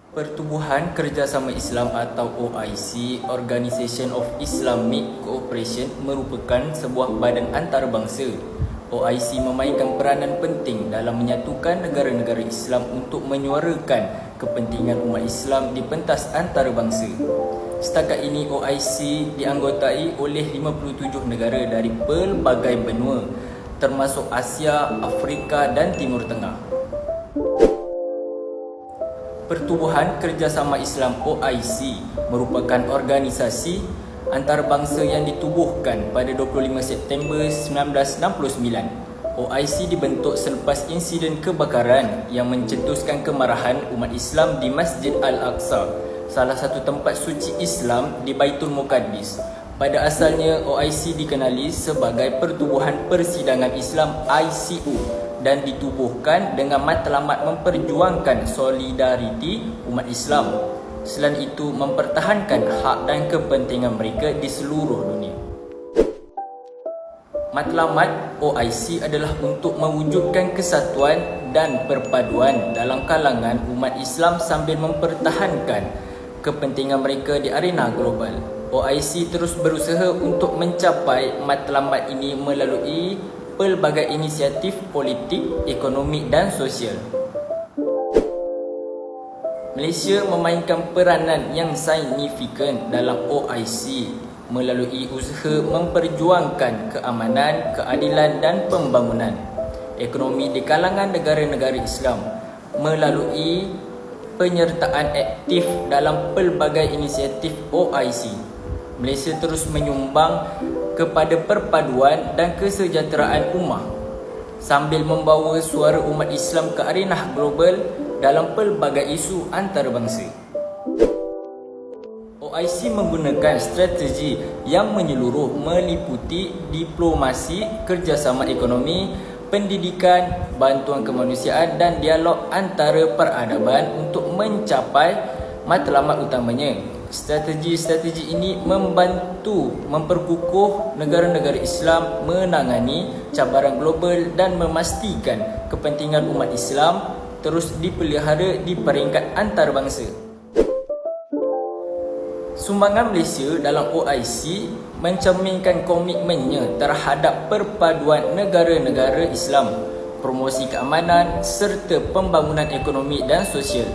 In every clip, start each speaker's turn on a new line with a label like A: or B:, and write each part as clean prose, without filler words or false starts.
A: Pertubuhan Kerjasama Islam atau OIC, Organisation of Islamic Cooperation, merupakan sebuah badan antarabangsa. OIC memainkan peranan penting dalam menyatukan negara-negara Islam untuk menyuarakan kepentingan umat Islam di pentas antarabangsa. Setakat ini OIC dianggotai oleh 57 negara dari pelbagai benua, termasuk Asia, Afrika dan Timur Tengah. Pertubuhan Kerjasama Islam OIC merupakan organisasi antarabangsa yang ditubuhkan pada 25 September 1969. OIC dibentuk selepas insiden kebakaran yang mencetuskan kemarahan umat Islam di Masjid Al-Aqsa, salah satu tempat suci Islam di Baitul Muqaddis. Pada asalnya, OIC dikenali sebagai Pertubuhan Persidangan Islam ICU dan ditubuhkan dengan matlamat memperjuangkan solidariti umat Islam. Selain itu, mempertahankan hak dan kepentingan mereka di seluruh dunia. Matlamat OIC adalah untuk mewujudkan kesatuan dan perpaduan dalam kalangan umat Islam sambil mempertahankan kepentingan mereka di arena global. OIC terus berusaha untuk mencapai matlamat ini melalui pelbagai inisiatif politik, ekonomi dan sosial. Malaysia memainkan peranan yang signifikan dalam OIC melalui usaha memperjuangkan keamanan, keadilan dan pembangunan ekonomi di kalangan negara-negara Islam melalui penyertaan aktif dalam pelbagai inisiatif OIC. Malaysia terus menyumbang kepada perpaduan dan kesejahteraan ummah sambil membawa suara umat Islam ke arena global dalam pelbagai isu antarabangsa. OIC menggunakan strategi yang menyeluruh meliputi diplomasi, kerjasama ekonomi, pendidikan, bantuan kemanusiaan dan dialog antara peradaban untuk mencapai matlamat utamanya. Strategi-strategi ini membantu memperkukuh negara-negara Islam menangani cabaran global dan memastikan kepentingan umat Islam terus dipelihara di peringkat antarabangsa. Sumbangan Malaysia dalam OIC mencerminkan komitmennya terhadap perpaduan negara-negara Islam, promosi keamanan serta pembangunan ekonomi dan sosial.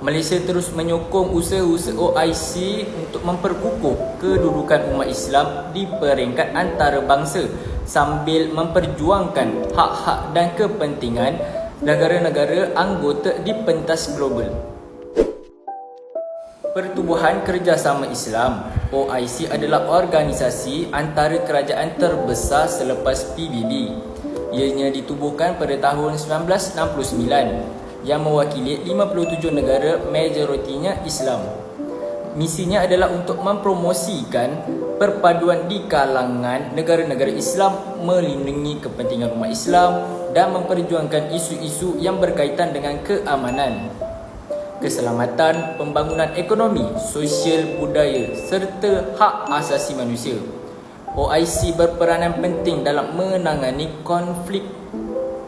A: Malaysia terus menyokong usaha-usaha OIC untuk memperkukuh kedudukan umat Islam di peringkat antarabangsa sambil memperjuangkan hak-hak dan kepentingan negara-negara anggota di pentas global. Pertubuhan Kerjasama Islam OIC adalah organisasi antara kerajaan terbesar selepas PBB. Ianya ditubuhkan pada tahun 1969 yang mewakili 57 negara, majoritinya Islam. Misinya adalah untuk mempromosikan perpaduan di kalangan negara-negara Islam, melindungi kepentingan umat Islam dan memperjuangkan isu-isu yang berkaitan dengan keamanan, keselamatan, pembangunan ekonomi, sosial, budaya serta hak asasi manusia. OIC berperanan penting dalam menangani konflik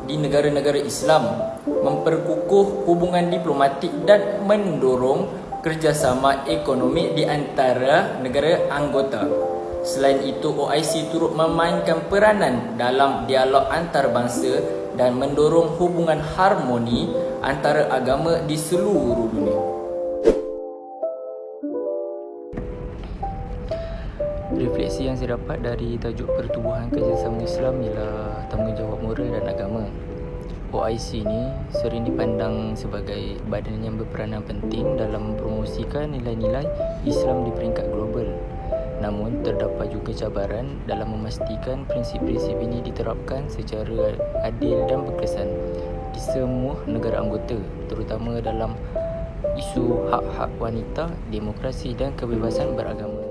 A: di negara-negara Islam, memperkukuh hubungan diplomatik dan mendorong kerjasama ekonomi di antara negara anggota. Selain itu, OIC turut memainkan peranan dalam dialog antarabangsa dan mendorong hubungan harmoni antara agama di seluruh dunia. Refleksi yang saya dapat dari tajuk Pertubuhan Kerjasama Islam ialah tanggungjawab moral dan agama. OIC ini sering dipandang sebagai badan yang berperanan penting dalam mempromosikan nilai-nilai Islam di peringkat global. Namun, terdapat juga cabaran dalam memastikan prinsip-prinsip ini diterapkan secara adil dan berkesan di semua negara anggota, terutama dalam isu hak-hak wanita, demokrasi dan kebebasan beragama.